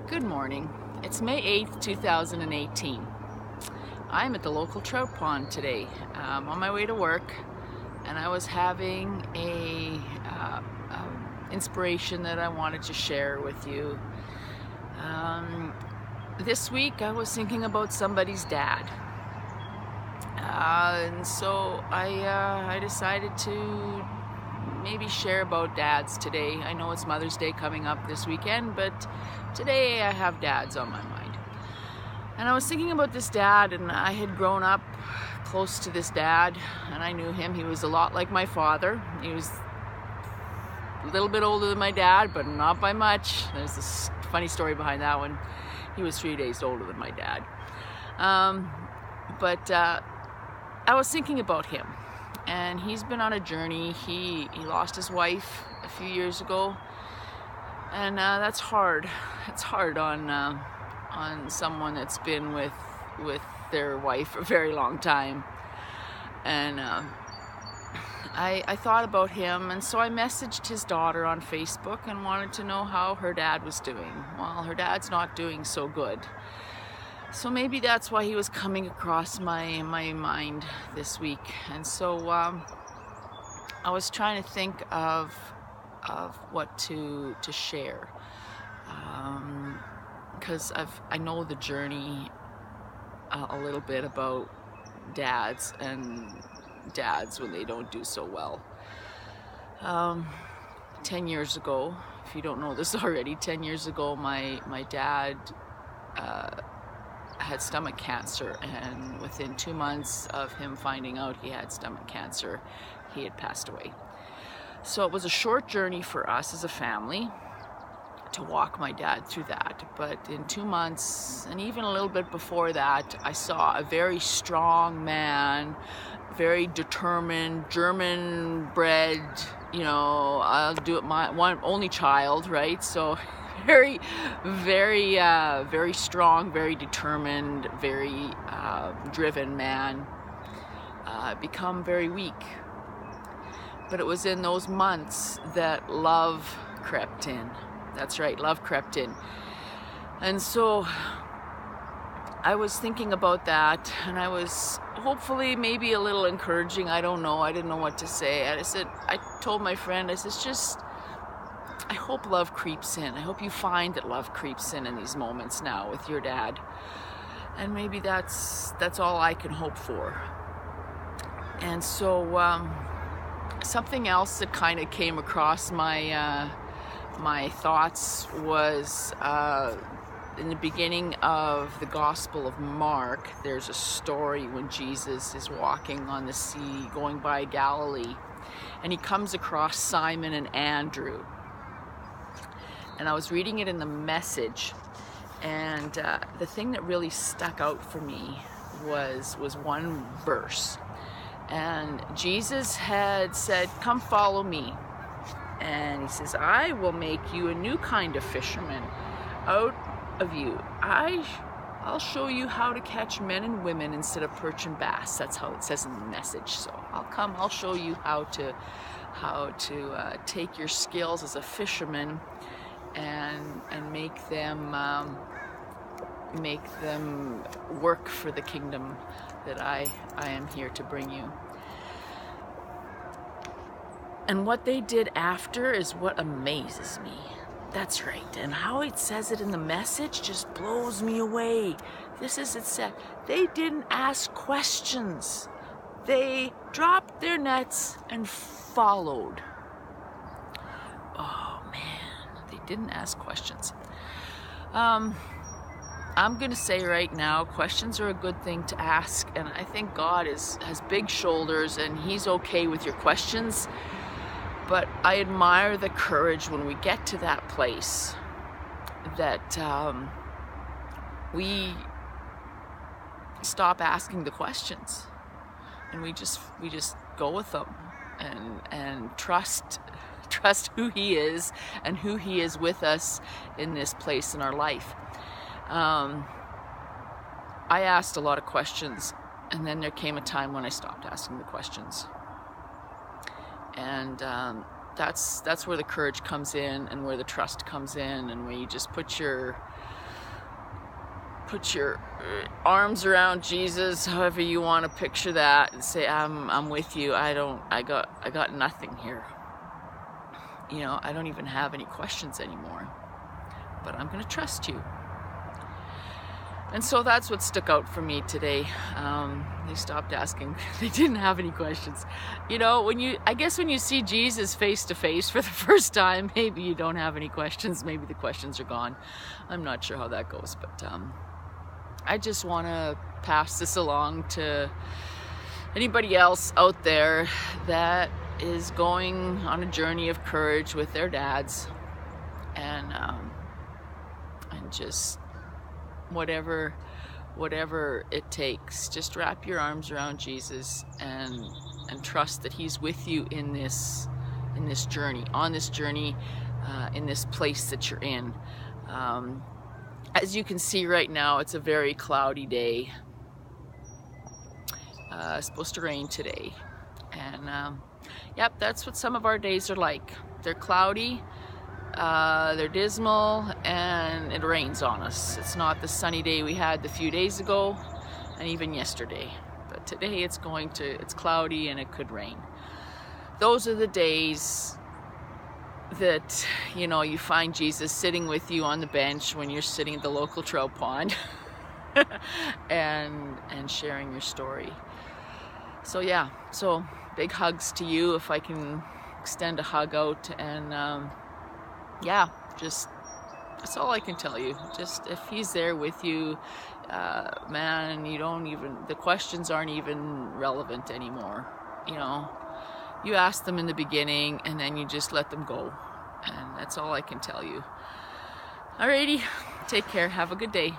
Good morning. It's May 8th, 2018. I'm at the local trout pond today. On my way to work, and I was having a inspiration that I wanted to share with you. This week I was thinking about somebody's dad. And so I decided to maybe share about dads today. I know it's Mother's Day coming up this weekend, but today I have dads on my mind. And I was thinking about this dad, and I had grown up close to this dad, and I knew him. He was a lot like my father. He was a little bit older than my dad, but not by much. There's this funny story behind that one. He was 3 days older than my dad. But I was thinking about him, and he's been on a journey. He lost his wife a few years ago, and that's hard. It's hard on someone that's been with their wife for a very long time. And I thought about him, and so I messaged his daughter on Facebook and wanted to know how her dad was doing. Well, her dad's not doing so good. So maybe that's why he was coming across my mind this week. And so I was trying to think of what to share, because I know the journey a little bit about dads and dads when they don't do so well. 10 years ago, if you don't know this already, 10 years ago my dad had stomach cancer, and within 2 months of him finding out he had stomach cancer, he had passed away. So it was a short journey for us as a family to walk my dad through that. But in 2 months, and even a little bit before that, I saw a very strong man, very determined, German bred, I'll do it, my one only child, right? So very, very strong, very determined, very driven man, become very weak. But it was in those months that love crept in. That's right, love crept in. And so I was thinking about that, and I was hopefully maybe a little encouraging. I don't know. I didn't know what to say. I told my friend, I hope love creeps in. I hope you find that love creeps in these moments now with your dad. And maybe that's all I can hope for. And so something else that kind of came across my thoughts was in the beginning of the Gospel of Mark, there's a story when Jesus is walking on the sea, going by Galilee, and he comes across Simon and Andrew. And I was reading it in the Message, and the thing that really stuck out for me was one verse. And Jesus had said, "Come follow me." And he says, "I will make you a new kind of fisherman out of you. I'll show you how to catch men and women instead of perch and bass." That's how it says in the Message. So I'll show you how to take your skills as a fisherman and make them work for the kingdom that I am here to bring you. And what they did after is what amazes me. That's right. And how it says it in the Message just blows me away. It said, they didn't ask questions. They dropped their nets and followed. Oh man, they didn't ask questions. I'm going to say right now, questions are a good thing to ask, and I think God has big shoulders, and he's okay with your questions. But I admire the courage when we get to that place that we stop asking the questions, and we just go with them and trust who he is and who he is with us in this place in our life. I asked a lot of questions, and then there came a time when I stopped asking the questions. And that's where the courage comes in, and where the trust comes in, and where you just put your put your arms around Jesus, however you want to picture that, and say, I'm with you. I got nothing here. You know, I don't even have any questions anymore, but I'm going to trust you. And so that's what stuck out for me today. They stopped asking. They didn't have any questions. You know, I guess when you see Jesus face to face for the first time, maybe you don't have any questions. Maybe the questions are gone. I'm not sure how that goes, but I just want to pass this along to anybody else out there that is going on a journey of courage with their dads, and just whatever it takes, just wrap your arms around Jesus and trust that he's with you in this journey, in this place that you're in. As you can see right now, it's a very cloudy day. It's supposed to rain today, and yep, that's what some of our days are like. They're cloudy, they're dismal, and it rains on us. It's not the sunny day we had a few days ago and even yesterday, but today it's cloudy and it could rain. Those are the days that, you know, you find Jesus sitting with you on the bench when you're sitting at the local trout pond and sharing your story. So yeah, so big hugs to you, if I can extend a hug out, and yeah, just that's all I can tell you. Just if he's there with you, man, the questions aren't even relevant anymore. You know, you ask them in the beginning and then you just let them go, and that's all I can tell you. Alrighty, take care, have a good day.